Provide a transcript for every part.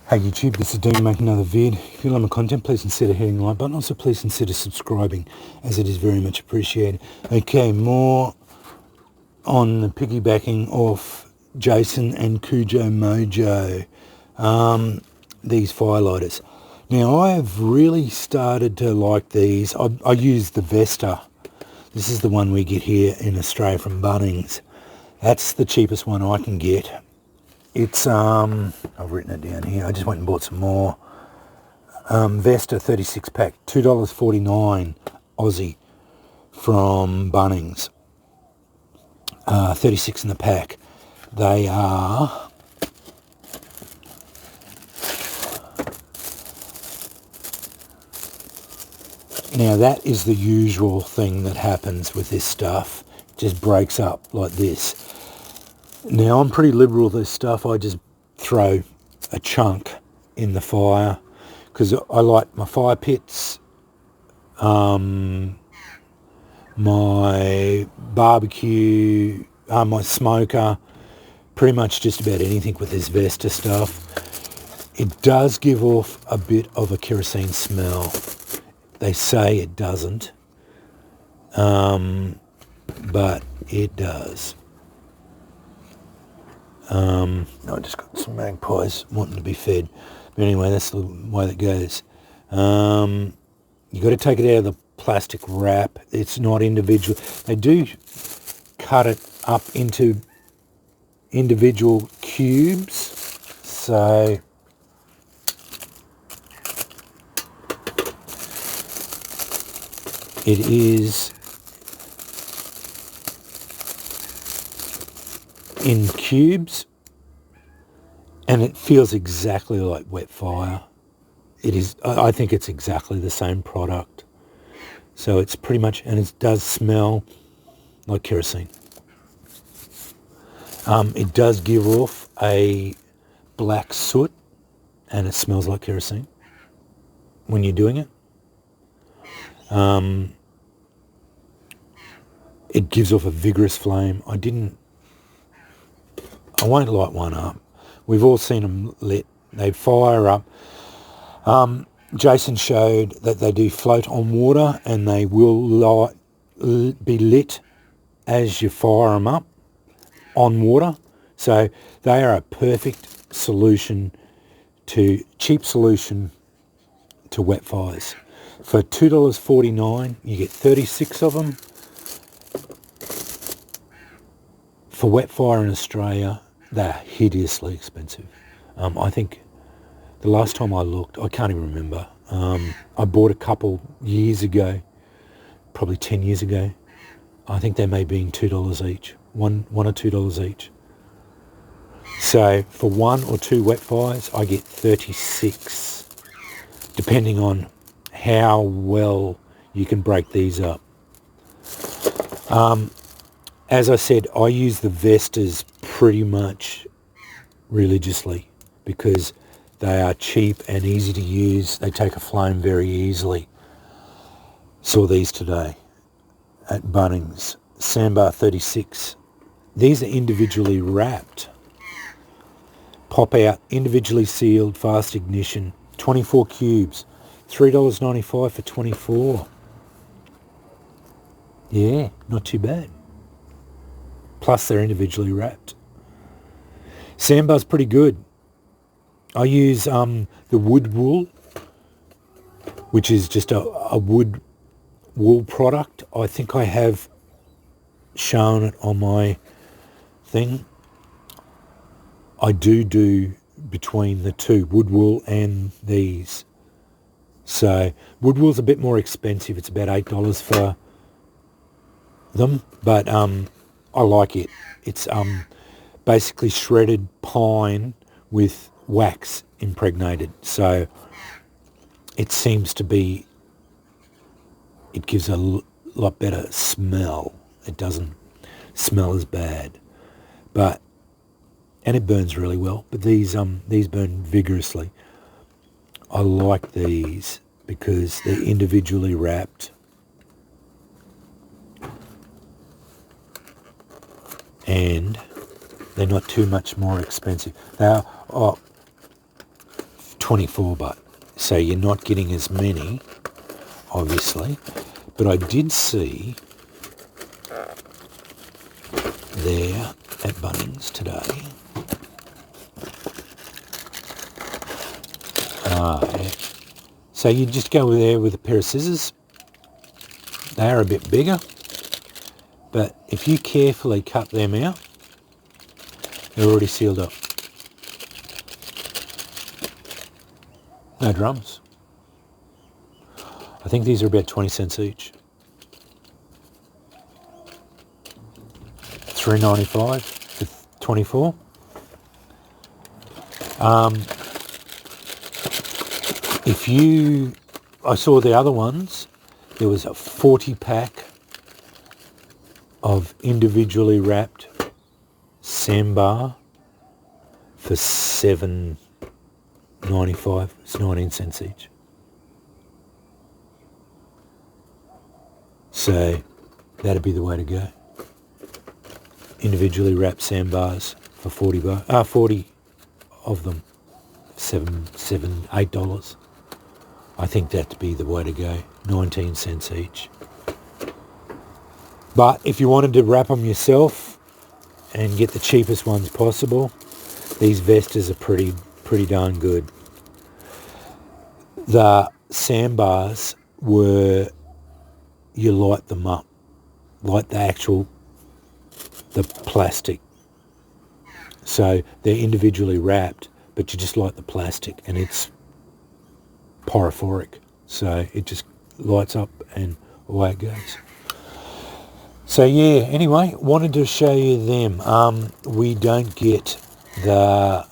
Hey YouTube, this is Dean making another vid. If you like my content, please consider hitting the like button. Also, please consider subscribing, as it is very much appreciated. Okay, more on the piggybacking off Jason and Cujo Mojo. These firelighters. Now, I have really started to like these. I use the Vesta. This is the one we get here in Australia from Bunnings. That's the cheapest one I can get. It's, I've written it down here. I just went and bought some more. Vesta 36 pack, $2.49 Aussie from Bunnings. 36 in the pack. They are... Now that is the usual thing that happens with this stuff. It just breaks up like this. Now, I'm pretty liberal with this stuff. I just throw a chunk in the fire because I like my fire pits, my barbecue, my smoker, pretty much just about anything with this Vesta stuff. It does give off a bit of a kerosene smell. They say it doesn't, but it does. I just got some magpies wanting to be fed. But anyway, that's the way that goes. You got to take it out of the plastic wrap. It's not individual. They do cut it up into individual cubes. So it is in cubes, and it feels exactly like Wetfire. It is. I think it's exactly the same product. So it's pretty much, and it does smell like kerosene. It does give off a black soot, and it smells like kerosene when you're doing it. It gives off a vigorous flame. I won't light one up. We've all seen them lit. They fire up. Jason showed that they do float on water, and they will be lit as you fire them up on water. So they are a perfect solution cheap solution to wet fires. For $2.49, you get 36 of them. For Wetfire in Australia, they're hideously expensive. I think the last time I looked, I can't even remember. I bought a couple years ago, probably 10 years ago. I think they may be $2 each, $1 or $2 each. So for 1 or 2 Wetfires, I get 36, depending on how well you can break these up. As I said, I use the Vestas pretty much religiously because they are cheap and easy to use. They take a flame very easily. Saw these today at Bunnings. Sandbar 36. These are individually wrapped. Pop out, individually sealed, fast ignition. 24 cubes. $3.95 for 24. Yeah, not too bad. Plus they're individually wrapped. Sandbar's pretty good. I use the wood wool, which is just a wood wool product. I think I have shown it on my thing. I do between the two, wood wool and these. So wood wool's a bit more expensive. It's about $8 for them, but I like it. It's basically shredded pine with wax impregnated. So it seems to be, it gives a lot better smell. It doesn't smell as bad, and it burns really well. But these burn vigorously. I like these because they're individually wrapped. And they're not too much more expensive. They are 24 baht. So you're not getting as many, obviously. But I did see there at Bunnings today. Yeah. So you just go there with a pair of scissors. They are a bit bigger, but if you carefully cut them out, they're already sealed up. No drums. I think these are about 20 cents each. $3.95 for 24. I saw the other ones, there was a 40 pack of individually wrapped sambar for $7.95. It's 19 cents each. So that'd be the way to go. Individually wrapped sandbars for 40 of them, $8. I think that'd be the way to go. 19 cents each. But if you wanted to wrap them yourself and get the cheapest ones possible, these Vestas are pretty darn good. The sandbars were, you light them up, like the plastic. So they're individually wrapped, but you just light the plastic and it's pyrophoric. So it just lights up and away it goes. So yeah, anyway, wanted to show you them. We don't get the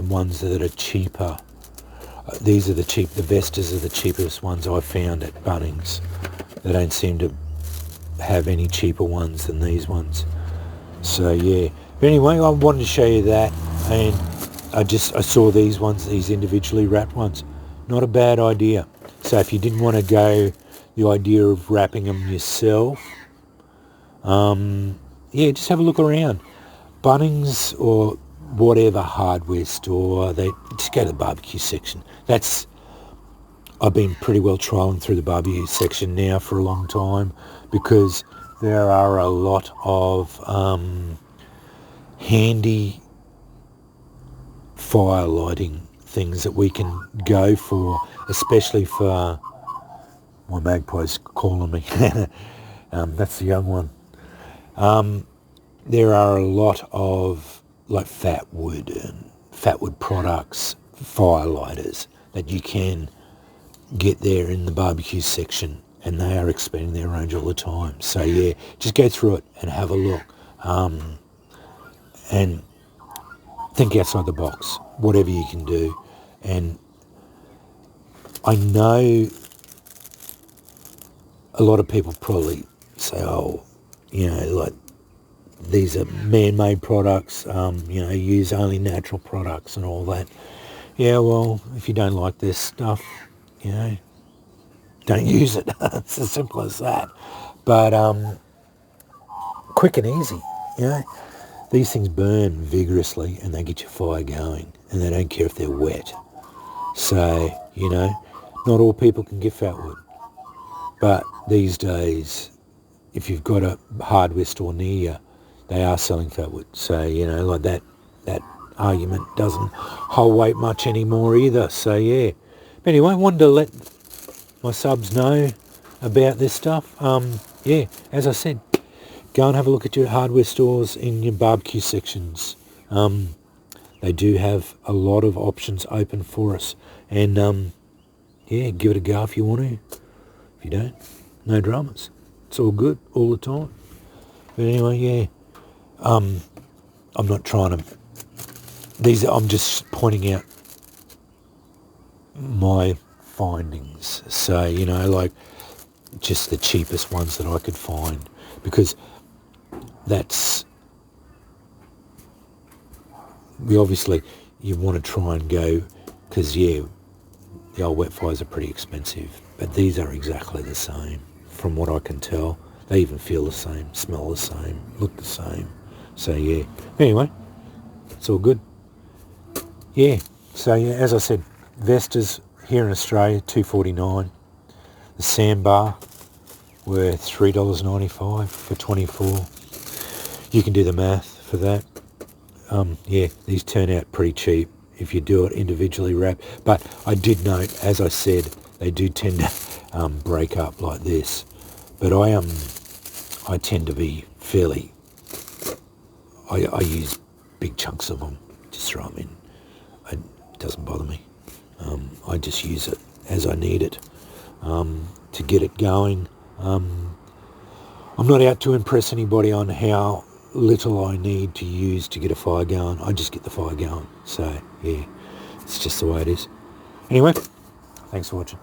ones that are cheaper. These are the Vestas are the cheapest ones I found at Bunnings. They don't seem to have any cheaper ones than these ones. So yeah. But anyway, I wanted to show you that, and I saw these ones, these individually wrapped ones. Not a bad idea. So if you didn't want to go the idea of wrapping them yourself, yeah, just have a look around. Bunnings or whatever hardware store, they just go to the barbecue section. I've been pretty well trialing through the barbecue section now for a long time, because there are a lot of handy fire lighting things that we can go for, especially for, my magpie's calling me. That's the young one. There are a lot of like fatwood products, fire lighters that you can get there in the barbecue section, and they are expanding their range all the time. So yeah, just go through it and have a look, and think outside the box, whatever you can do. And I know a lot of people probably say, oh, like these are man-made products, use only natural products and all that. Yeah, well, if you don't like this stuff, don't use it. It's as simple as that. But quick and easy, These things burn vigorously and they get your fire going, and they don't care if they're wet. So, not all people can get fat wood. But these days, if you've got a hardware store near you, they are selling fat wood. So, like that argument doesn't hold weight much anymore either. So, yeah. But anyway, I wanted to let my subs know about this stuff. Yeah, as I said, go and have a look at your hardware stores in your barbecue sections. They do have a lot of options open for us. And, yeah, give it a go if you want to. If you don't, no dramas. It's all good all the time. But anyway, yeah. I'm not trying to... I'm just pointing out my findings. So, like just the cheapest ones that I could find. Because you want to try and go, because, yeah, the old Wetfires are pretty expensive. But these are exactly the same, from what I can tell. They even feel the same, smell the same, look the same. So, yeah. Anyway, it's all good. yeah, so yeah, as I said, Vestas here in Australia, $2.49. The sandbar were $3.95 for 24. You can do the math for that. Yeah, these turn out pretty cheap if you do it individually wrapped. But I did note, as I said, they do tend to break up like this. But I tend to be fairly, I use big chunks of them, just throw them in. It doesn't bother me. I just use it as I need it to get it going. I'm not out to impress anybody on how little I need to use to get a fire going. I just get the fire going. So, yeah, it's just the way it is. Anyway, thanks for watching.